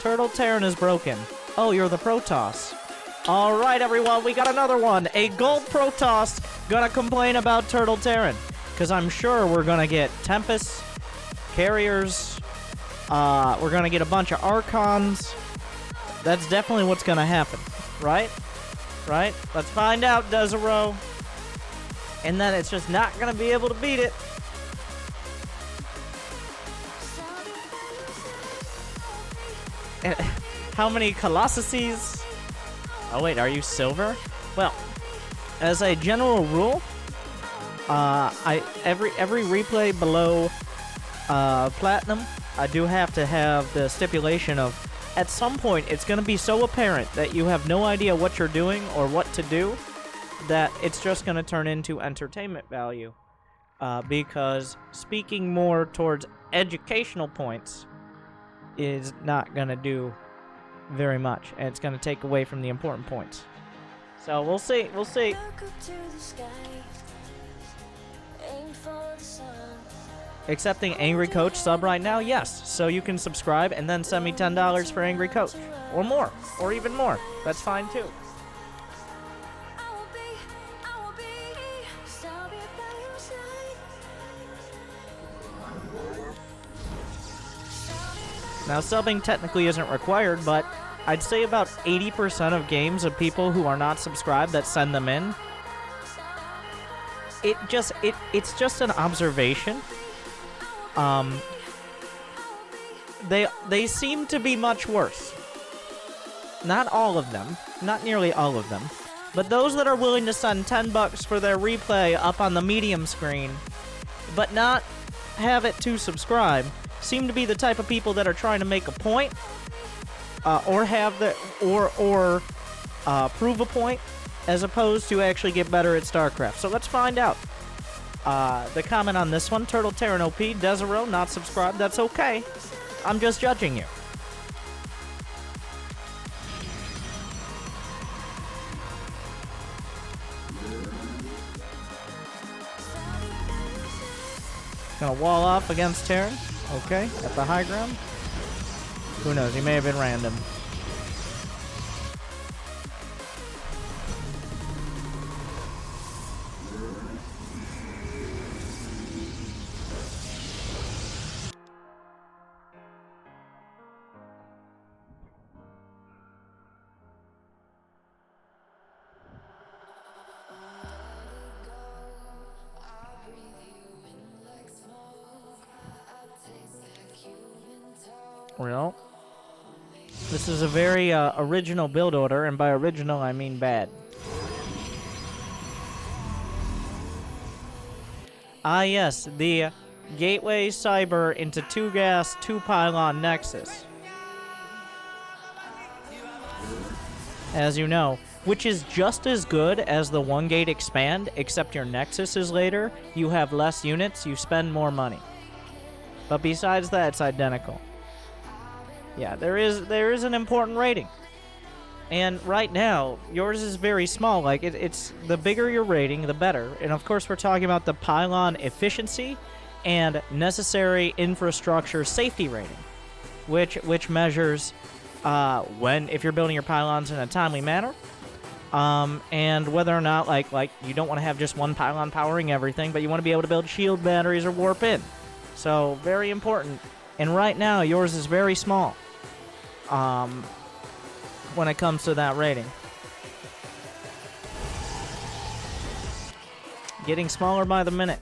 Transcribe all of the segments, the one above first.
Turtle Terran is broken. Oh, you're the Protoss. Alright, everyone, we got another one. A gold Protoss gonna complain about Turtle Terran. Because I'm sure we're gonna get Tempests, Carriers, we're gonna get a bunch of Archons. That's definitely what's gonna happen, right? Right? Let's find out, Desero. And then it's just not gonna be able to beat it. How many Colossuses? Oh wait, are you silver? Well, as a general rule, every replay below platinum, I do have to have the stipulation of at some point it's going to be so apparent that you have no idea what you're doing or what to do that it's just going to turn into entertainment value. Because speaking more towards educational points is not going to do very much, and it's going to take away from the important points. So we'll see, we'll see. Accepting Angry Coach sub right now? Yes. So you can subscribe and then send me $10 for Angry Coach. Or more. Or even more. That's fine too. Now, subbing technically isn't required, but I'd say about 80% of games of people who are not subscribed that send them in, it's just an observation. They seem to be much worse. Not all of them, not nearly all of them, but those that are willing to send $10 for their replay up on the medium screen, but not have it to subscribe, seem to be the type of people that are trying to make a point, or have the prove a point, as opposed to actually get better at StarCraft. So let's find out. The comment on this one, Turtle Terran OP, Desero, not subscribed, that's okay. I'm just judging you. Gonna wall off against Terran. Okay, at the high ground. Who knows, he may have been random. Well, this is a very original build order, and by original I mean bad. Ah yes, the Gateway Cyber into 2-gas, 2-pylon Nexus. As you know, which is just as good as the 1-gate expand, except your Nexus is later, you have less units, you spend more money. But besides that, it's identical. Yeah, there is an important rating. And right now, yours is very small. Like, it's the bigger your rating, the better. And of course, we're talking about the pylon efficiency and necessary infrastructure safety rating, which measures if you're building your pylons in a timely manner, and whether or not like you don't want to have just one pylon powering everything, but you want to be able to build shield batteries or warp in. So very important. And right now, yours is very small when it comes to that rating. Getting smaller by the minute.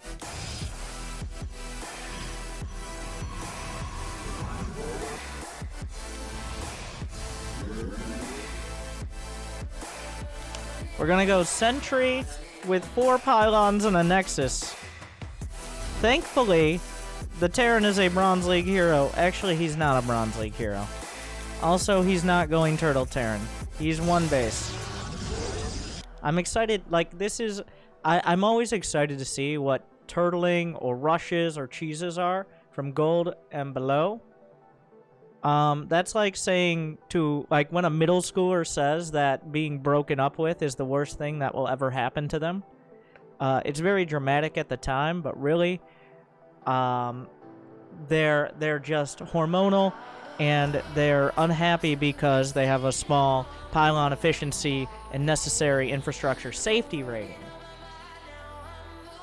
We're gonna go Sentry with 4 pylons and a Nexus. Thankfully, the Terran is a Bronze League hero. Actually, he's not a Bronze League hero. Also, he's not going Turtle Terran. He's 1 base. I'm excited, like, this is... I'm always excited to see what turtling or rushes or cheeses are from gold and below. That's like saying to... Like, when a middle schooler says that being broken up with is the worst thing that will ever happen to them. It's very dramatic at the time, but really... they're just hormonal and they're unhappy because they have a small pylon efficiency and necessary infrastructure safety rating.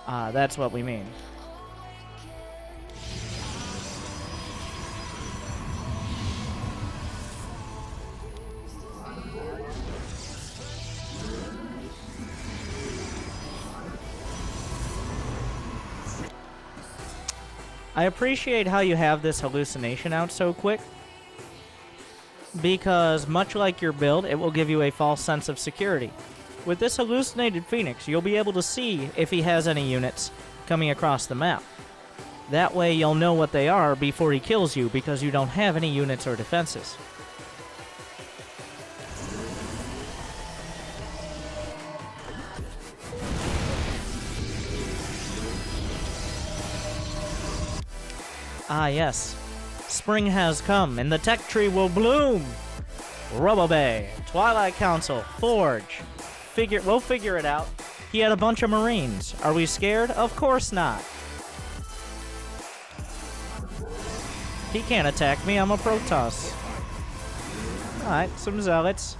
That's what we mean. I appreciate how you have this hallucination out so quick, because much like your build, it will give you a false sense of security. With this hallucinated Phoenix, you'll be able to see if he has any units coming across the map. That way you'll know what they are before he kills you, because you don't have any units or defenses. Ah, yes. Spring has come, and the tech tree will bloom! Rubble Bay, Twilight Council, Forge. We'll figure it out. He had a bunch of Marines. Are we scared? Of course not. He can't attack me, I'm a Protoss. Alright, some Zealots.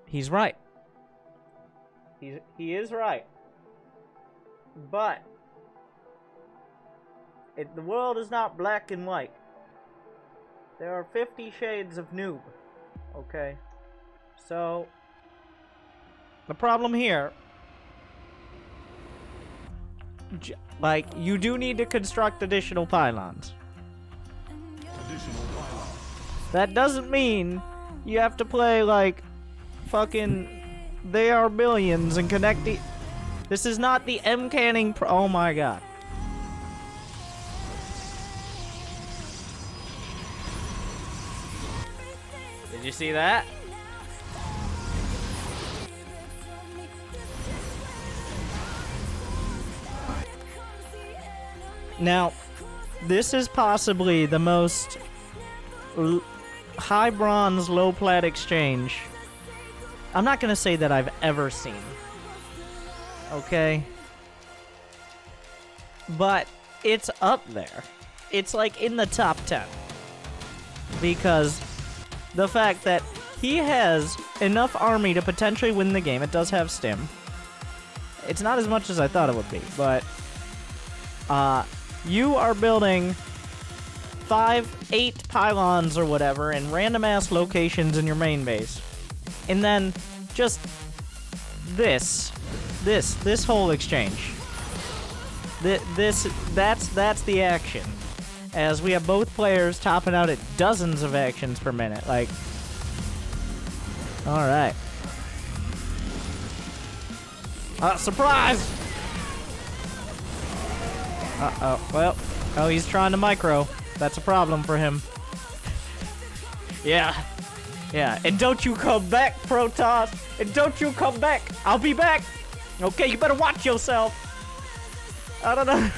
He's right. He is right. But the world is not black and white. There are 50 shades of noob. Okay? So the problem here, like, you do need to construct additional pylons. That doesn't mean you have to play like fucking They Are Billions and connect the... This is not the M-canning oh my god. Did you see that? Now, this is possibly the most high bronze, low plat exchange I'm not gonna say that I've ever seen. Okay? But it's up there. It's like in the top 10. Because the fact that he has enough army to potentially win the game. It does have stim. It's not as much as I thought it would be, but you are building 8 pylons or whatever in random ass locations in your main base. And then just this whole exchange. That's the action. As we have both players topping out at dozens of actions per minute. Like, all right. Surprise! Uh-oh. Well, oh, he's trying to micro. That's a problem for him. Yeah. Yeah, and don't you come back, Protoss! And don't you come back! I'll be back! Okay, you better watch yourself! I don't know.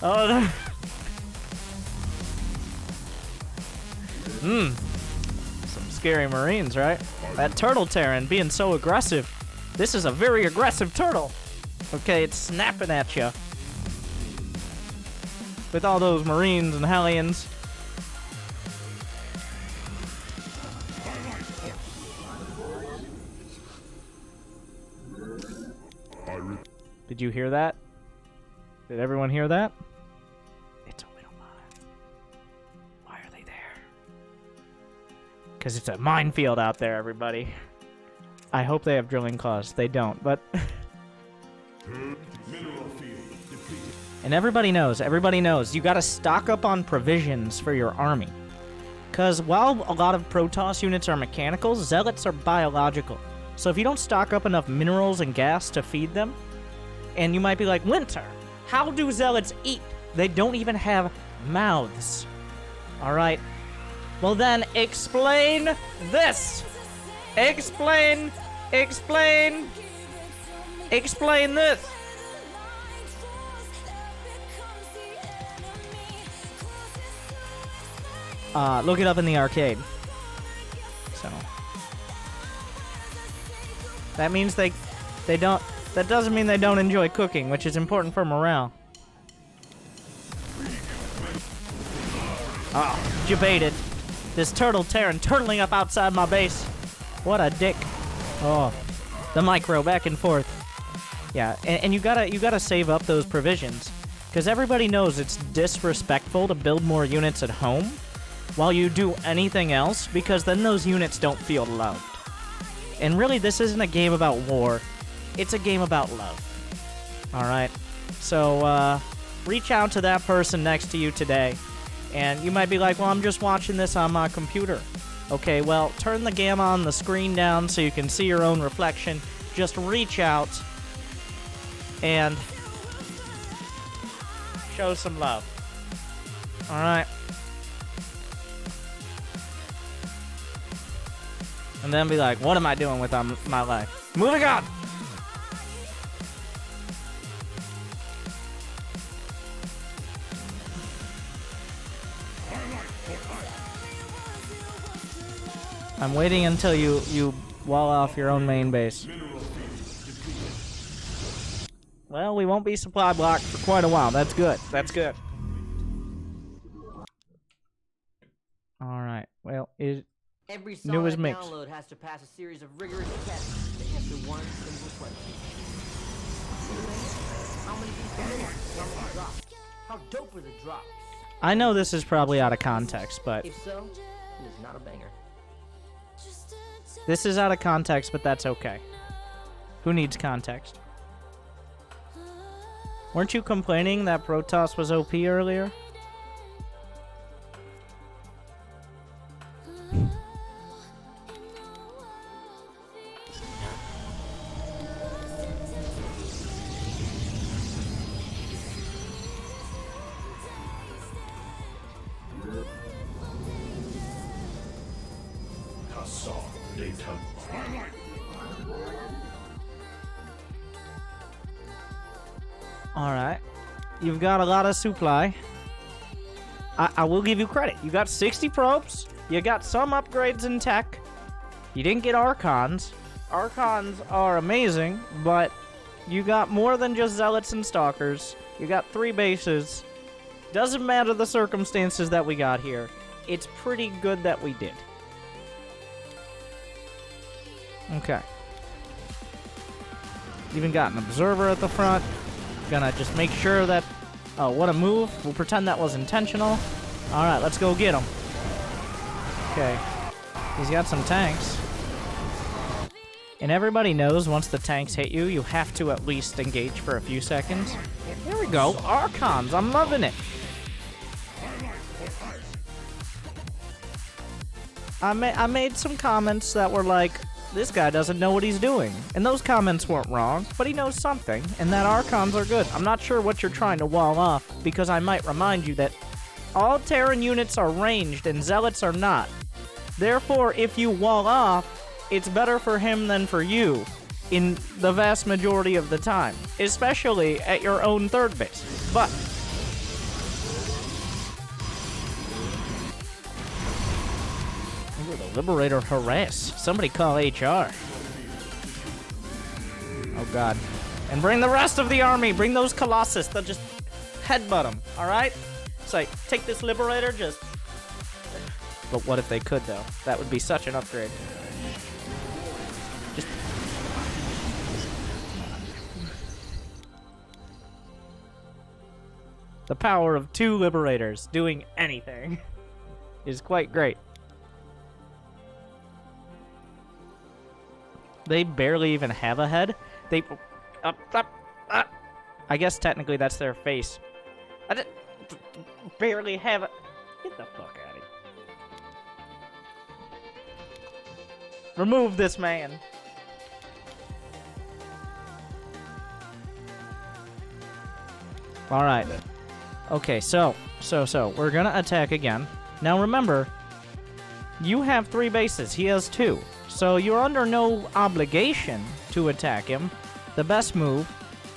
Oh no. Some scary Marines, right? That turtle Terran being so aggressive. This is a very aggressive turtle. Okay, it's snapping at you. With all those Marines and Hellions. Did you hear that? Did everyone hear that? It's a whale mine. Why are they there? Because it's a minefield out there, everybody. I hope they have drilling claws. They don't, but... And everybody knows, you gotta stock up on provisions for your army. Because while a lot of Protoss units are mechanical, Zealots are biological. So if you don't stock up enough minerals and gas to feed them, and you might be like, Winter, how do Zealots eat? They don't even have mouths. Alright. Well then, explain this! Explain this! Look it up in the arcade. So that means they don't. That doesn't mean they don't enjoy cooking, which is important for morale. Oh, debated. This turtle Terran turtling up outside my base. What a dick. Oh, the micro back and forth. Yeah, and you gotta save up those provisions, because everybody knows it's disrespectful to build more units at home while you do anything else, because then those units don't feel loved. And really, this isn't a game about war. It's a game about love. Alright? So, reach out to that person next to you today. And you might be like, well, I'm just watching this on my computer. Okay, well, turn the gamma on the screen down so you can see your own reflection. Just reach out and show some love. Alright? And then be like, what am I doing with my life? Moving on! I'm waiting until you wall off your own main base. Well, we won't be supply blocked for quite a while. That's good. That's good. Alright. Well, every new as solid mix. download has to pass a series of rigorous tests to answer one simple question. How many pieces? How many drops? How dope are the drops? I know this is probably out of context, but If so, it is not a banger. this is out of context, but that's okay. Who needs context? Weren't you complaining that Protoss was OP earlier? Alright. You've got a lot of supply. I will give you credit. You got 60 probes. You got some upgrades in tech. You didn't get Archons. Archons are amazing, but you got more than just Zealots and Stalkers. You got 3 bases. Doesn't matter the circumstances that we got here. It's pretty good that we did. Okay. Even got an observer at the front. Gonna just make sure that... Oh, what a move. We'll pretend that was intentional. Alright, let's go get him. Okay. He's got some tanks. And everybody knows once the tanks hit you, you have to at least engage for a few seconds. There we go. Archons. I'm loving it. I made some comments that were like, this guy doesn't know what he's doing. And those comments weren't wrong, but he knows something, and that Archons are good. I'm not sure what you're trying to wall off, because I might remind you that all Terran units are ranged and Zealots are not. Therefore, if you wall off, it's better for him than for you in the vast majority of the time, especially at your own third base. But ooh, the Liberator harass. Somebody call HR. Oh god. And bring the rest of the army. Bring those Colossus. They'll just headbutt them. Alright? It's like, take this Liberator, just... But what if they could, though? That would be such an upgrade. Just... The power of 2 Liberators doing anything is quite great. They barely even have a head. They... I guess technically that's their face. Barely have a... Get the fuck out of here. Remove this man. Alright. Okay, so, we're gonna attack again. Now remember, you have 3 bases, he has 2. So you're under no obligation to attack him. The best move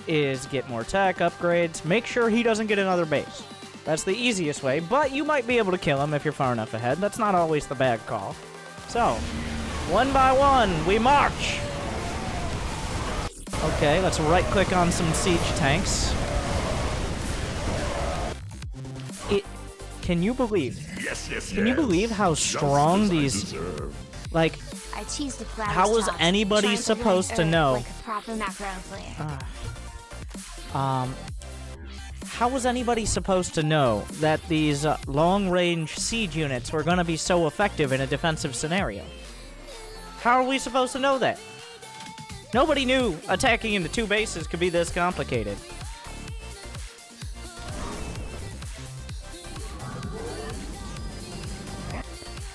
is get more tech, upgrades, make sure he doesn't get another base. That's the easiest way, but you might be able to kill him if you're far enough ahead. That's not always the bad call. So, one by one, we march! Okay, let's right-click on some siege tanks. Can you believe? Can you believe how strong these... Like, how was anybody supposed to know? How was anybody supposed to know that these long-range siege units were going to be so effective in a defensive scenario? How are we supposed to know that? Nobody knew attacking into 2 bases could be this complicated.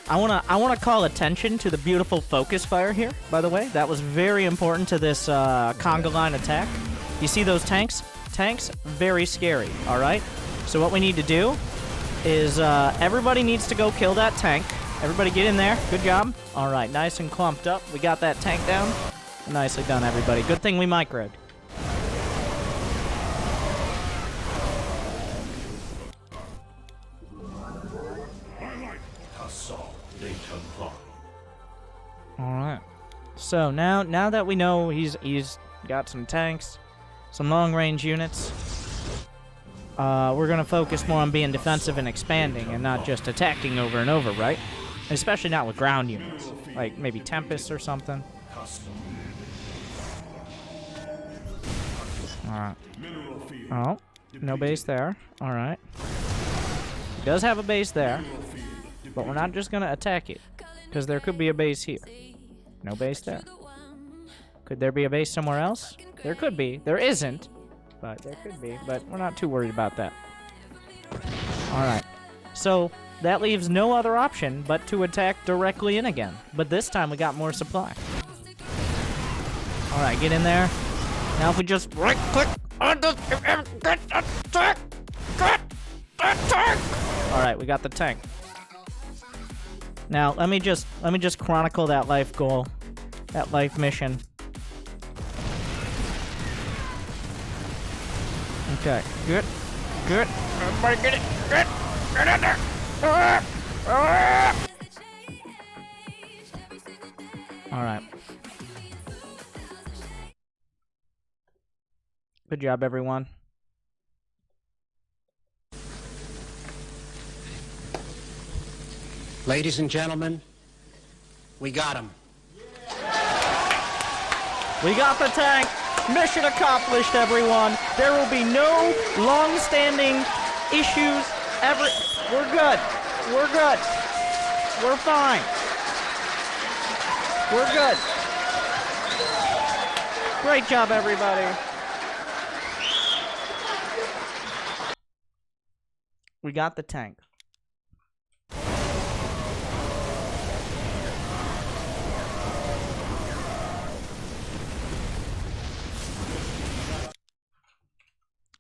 I wanna call attention to the beautiful focus fire here, by the way. That was very important to this conga line attack. You see those tanks? Tanks, very scary, alright? So what we need to do is everybody needs to go kill that tank. Everybody get in there. Good job. Alright, nice and clumped up. We got that tank down. Nicely done, everybody. Good thing we microed. Alright. So now that we know he's got some tanks, some long-range units, we're gonna focus more on being defensive and expanding and not just attacking over and over, right? Especially not with ground units. Like maybe Tempest or something. Alright. Oh, no base there. Alright. He does have a base there, but we're not just gonna attack it, because there could be a base here. No base there. Could there be a base somewhere else? There could be. There isn't, but there could be. But we're not too worried about that. Alright. So, that leaves no other option but to attack directly in again. But this time we got more supply. Alright, get in there. Now if we just right-click on the... Alright, we got the tank. Now, let me just chronicle that life goal. That life mission. Okay, good. Good. Everybody get it. Good. Get in there. Alright. Good job, everyone. Ladies and gentlemen, we got him. We got the tank. Mission accomplished, everyone. There will be no long-standing issues ever. We're good. We're good. We're fine. We're good. Great job, everybody. We got the tank.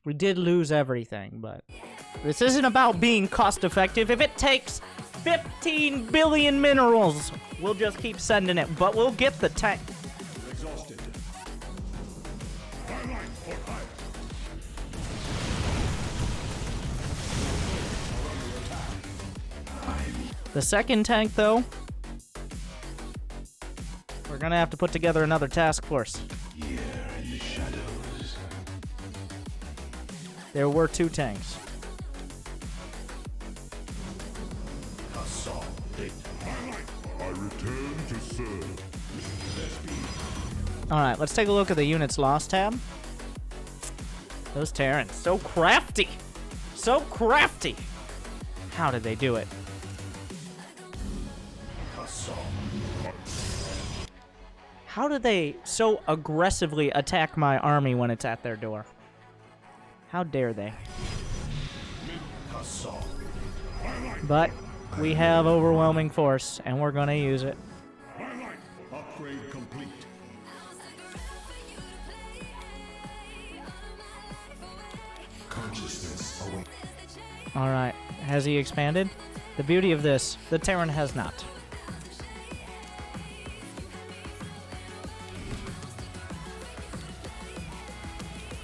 We did lose everything, but this isn't about being cost-effective. If it takes 15 billion minerals, we'll just keep sending it, but we'll get the tank. Exhausted. The second tank, though, we're gonna have to put together another task force. Here in the shadows. There were 2 tanks. I return to serve. Alright, let's take a look at the units lost tab. Those Terrans, so crafty! So crafty! How did they do it? How did they so aggressively attack my army when it's at their door? How dare they? But we have overwhelming force, and we're gonna use it. Upgrade complete. Consciousness awake. Alright, has he expanded? The beauty of this, the Terran has not.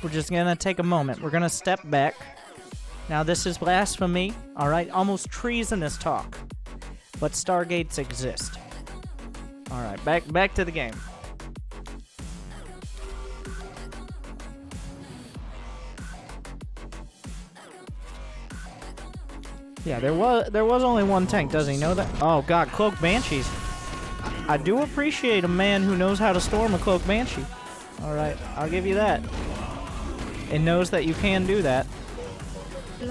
We're just gonna take a moment. We're gonna step back. Now this is blasphemy, alright? Almost treasonous talk. But Stargates exist. All right, back to the game. Yeah, there was only one tank. Does he know that? Oh God, Cloak Banshees. I do appreciate a man who knows how to storm a Cloak Banshee. All right, I'll give you that. It knows that you can do that.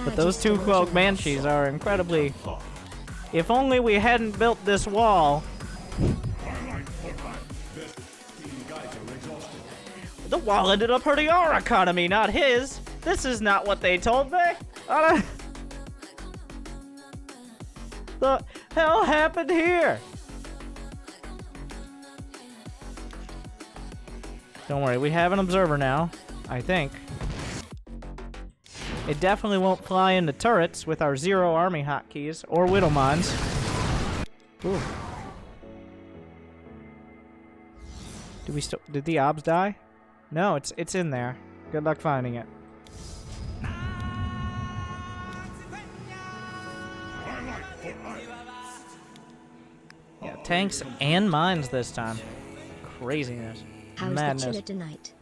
But those two Cloak Banshees are incredibly... If only we hadn't built this wall. The wall ended up hurting our economy, not his. This is not what they told me. The hell happened here? Don't worry, we have an observer now, I think. It definitely won't fly into turrets with our 0 army hotkeys or Widow Mines. Ooh. Did the obs die? No, it's in there. Good luck finding it. Yeah, tanks and mines this time. Craziness. How's Madness. the chiller tonight?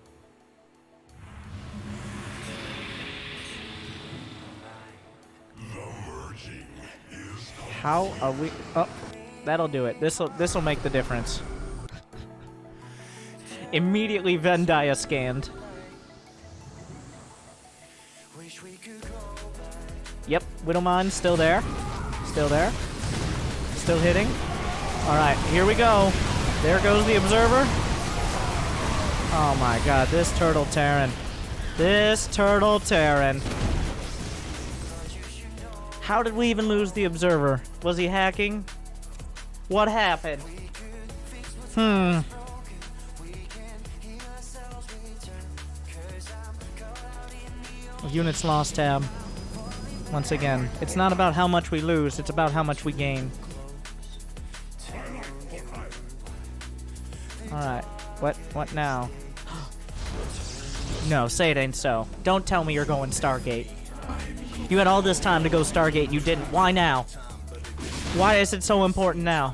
How are we? Oh, that'll do it. This'll make the difference. Immediately Venn scanned. Yep, Widowmine still there. Still there. Still hitting. Alright, here we go. There goes the observer. Oh my god, this turtle Terran. This turtle Terran. How did we even lose the observer? Was he hacking? What happened? Units lost tab. Once again, it's not about how much we lose, it's about how much we gain. Alright, what now? No, say it ain't so. Don't tell me you're going Stargate. You had all this time to go Stargate, you didn't. Why now? Why is it so important now?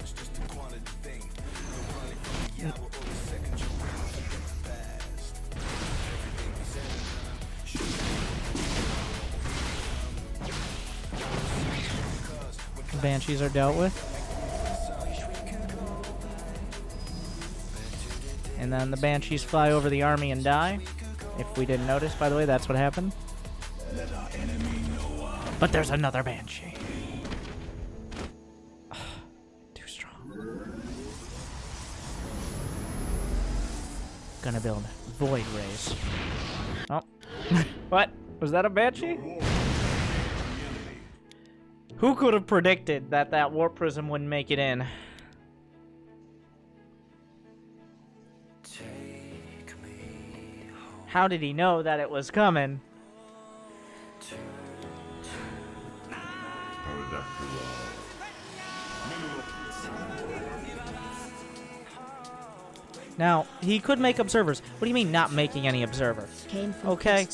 Banshees are dealt with. And then the Banshees fly over the army and die. If we didn't notice, by the way, that's what happened. But there's another Banshee. Too strong. Gonna build Void Rays. Oh. What? Was that a Banshee? Who could have predicted that that Warp Prism wouldn't make it in? How did he know that it was coming? Now, he could make observers. What do you mean not making any observers? Okay,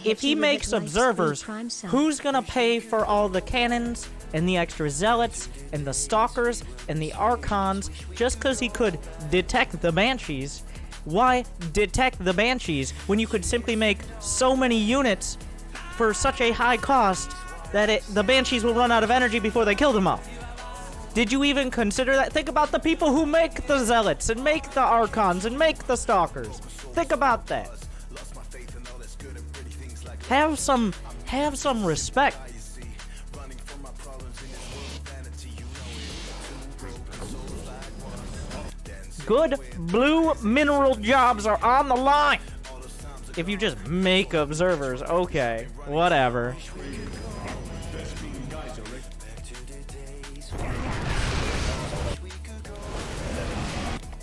if he makes observers, who's gonna pay for all the cannons and the extra zealots and the stalkers and the archons just because he could detect the banshees? Why detect the banshees when you could simply make so many units for such a high cost that the banshees will run out of energy before they kill them all? Did you even consider that? Think about the people who make the zealots and make the archons and make the stalkers. Think about that. Have some respect. Good blue mineral jobs are on the line. If you just make observers, okay, whatever.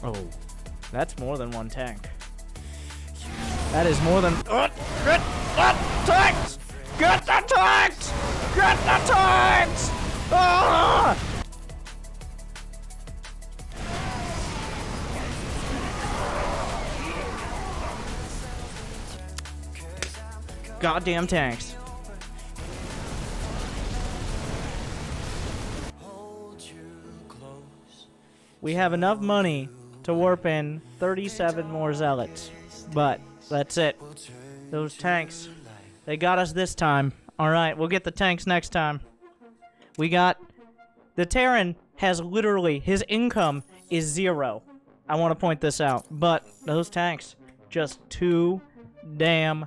Oh, that's more than one tank. That is more than... Get the tanks! Get the tanks! Get the tanks! Ah! Goddamn tanks. We have enough money to warp in 37 more zealots. But that's it. Those tanks, they got us this time. Alright, we'll get the tanks next time. We got... The Terran has literally... His income is 0. I want to point this out. But those tanks, just too damn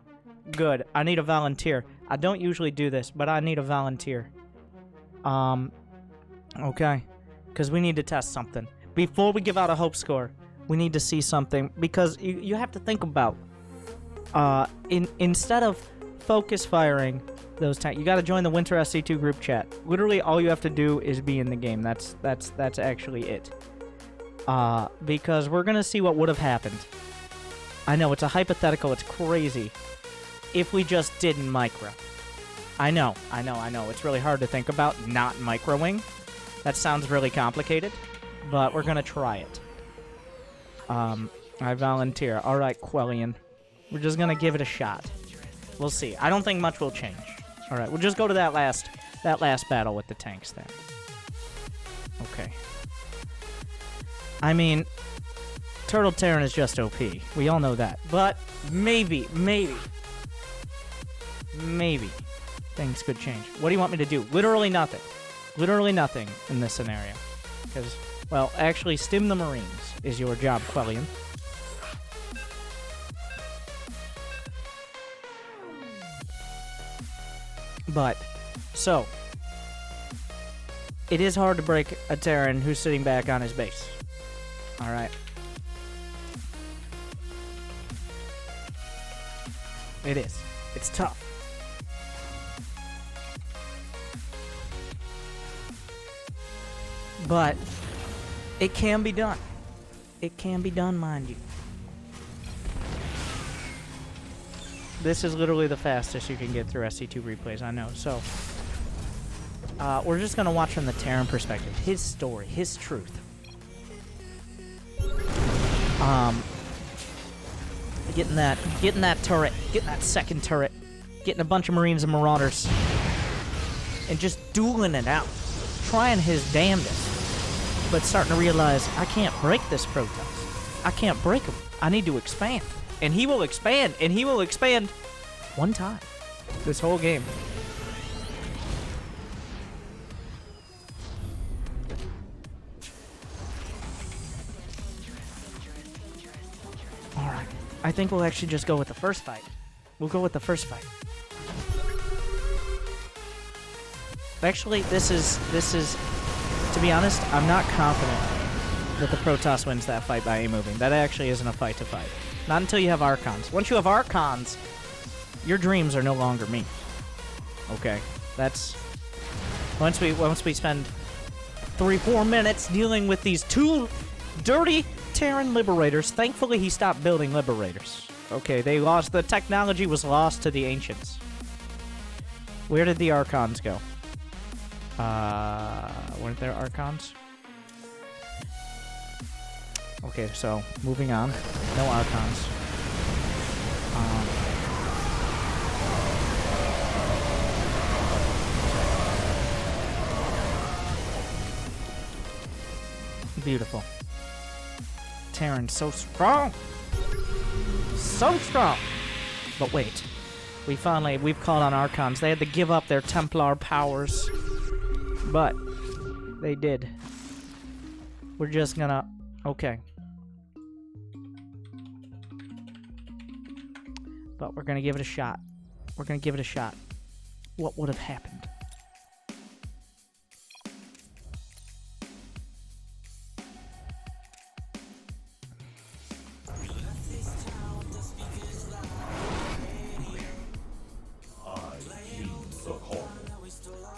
good. I need a volunteer. I don't usually do this, but I need a volunteer. Okay. Because we need to test something. Before we give out a hope score, we need to see something. Because you have to think about... Instead of focus firing those tanks, you got to join the Winter SC2 group chat. Literally, all you have to do is be in the game. That's actually it. Because we're gonna see what would have happened. I know it's a hypothetical. It's crazy. If we just didn't micro. I know. It's really hard to think about not microing. That sounds really complicated, but we're gonna try it. I volunteer. All right, Quellian. We're just gonna give it a shot. We'll see. I don't think much will change. All right, we'll just go to that last battle with the tanks there. Okay. I mean, Turtle Terran is just OP. We all know that. But maybe things could change. What do you want me to do? Literally nothing. Literally nothing in this scenario. Because, well, actually, stim the Marines is your job, Quellian. But, so, it is hard to break a Terran who's sitting back on his base. Alright. It is. It's tough. But, it can be done. It can be done, mind you. This is literally the fastest you can get through SC2 replays, I know. So, we're just going to watch from the Terran perspective. His story, his truth. Getting that turret, getting that second turret, getting a bunch of Marines and Marauders, and just dueling it out. Trying his damnedest, but starting to realize, I can't break this Protoss. I can't break him. I need to expand. And he will expand, and he will expand one time. This whole game. Alright. I think we'll actually just go with the first fight. We'll go with the first fight. Actually, this is, to be honest, I'm not confident that the Protoss wins that fight by A-moving. That actually isn't a fight to fight. Not until you have Archons. Once you have Archons, your dreams are no longer me. Okay, that's... Once we spend 3-4 minutes dealing with these two dirty Terran Liberators, thankfully he stopped building Liberators. Okay, they lost... The technology was lost to the Ancients. Where did the Archons go? Weren't there Archons? Okay, so, moving on. No Archons. Beautiful. Terran, so strong! So strong! But wait. We've called on Archons. They had to give up their Templar powers. But, they did. We're just gonna... Okay. But we're gonna give it a shot. We're gonna give it a shot. What would have happened?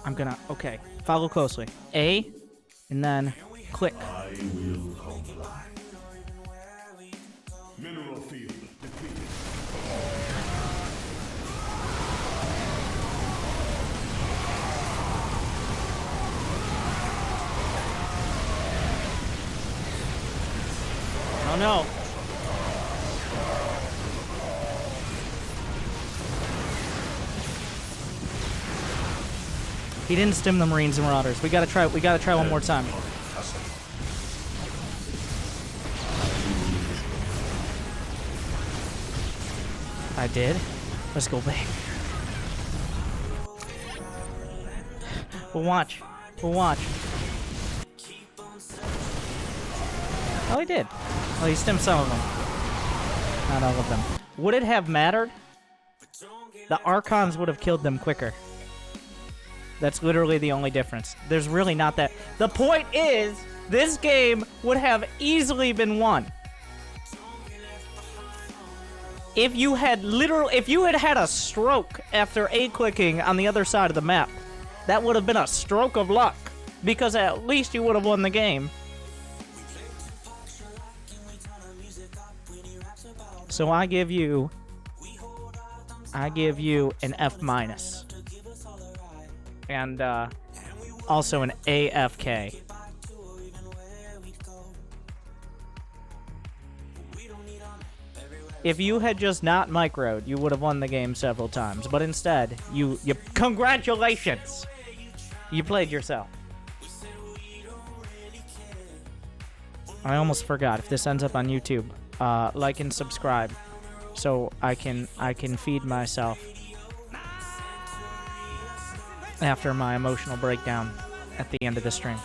I'm gonna... Okay. Follow closely. A, and then click. I will comply. Mineral field depleted. Oh no. He didn't stim the Marines and Marauders. We gotta try one more time. I did? Let's go back. We'll watch. We'll watch. Oh, he did. Well, he stemmed some of them. Not all of them. Would it have mattered? The Archons would have killed them quicker. That's literally the only difference. There's really not that. The point is, this game would have easily been won. If you had had a stroke after A-clicking on the other side of the map, that would have been a stroke of luck, because at least you would have won the game. So I give you an F-, and also an AFK. If you had just not microed, you would have won the game several times. But instead, you congratulations! You played yourself. I almost forgot. If this ends up on YouTube, like and subscribe, so I can feed myself after my emotional breakdown at the end of the stream.